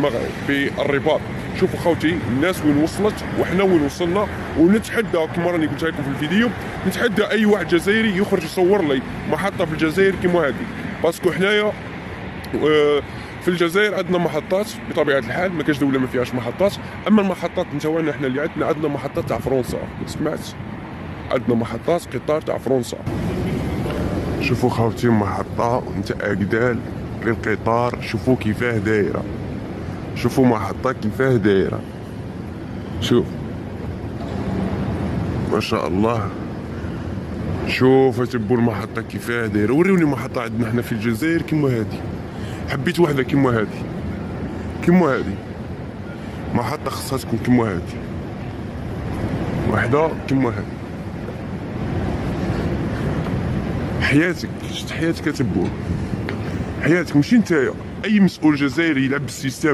المغرب بالرباط. شوفوا خوتي الناس وين وصلت وحنا وين وصلنا، ونتحدى كما راني قلت لكم في الفيديو، نتحدى اي واحد جزائري يخرج يصور لي محطه في الجزائر كما هذه، باسكو حنايا في الجزائر عندنا محطات بطبيعه الحال، ما كاش دوله ما فيهاش محطات. اما المحطات نتاعنا حنا اللي عندنا محطات تاع فرنسا، سمعت؟ عندنا محطات قطار تاع فرنسا. شوفوا خوتي محطه نتاع اكدال للقطار، شوفوا كيفاه دايره، شوفوا محطه كيفاه دايره، شوف ما شاء الله. شوف تبوا المحطه كيفاه دايره. وريوني محطه عندنا حنا في الجزائر كيما هذه، حبيت وحده كيما هذه، كيما هذه محطه خاصها تكون كيما هذه، وحده كيما هذه. حياتك شفت حياتك تبوه، حياتك ماشي نتايا، اي مسؤول جزائري يلعب بالسيستم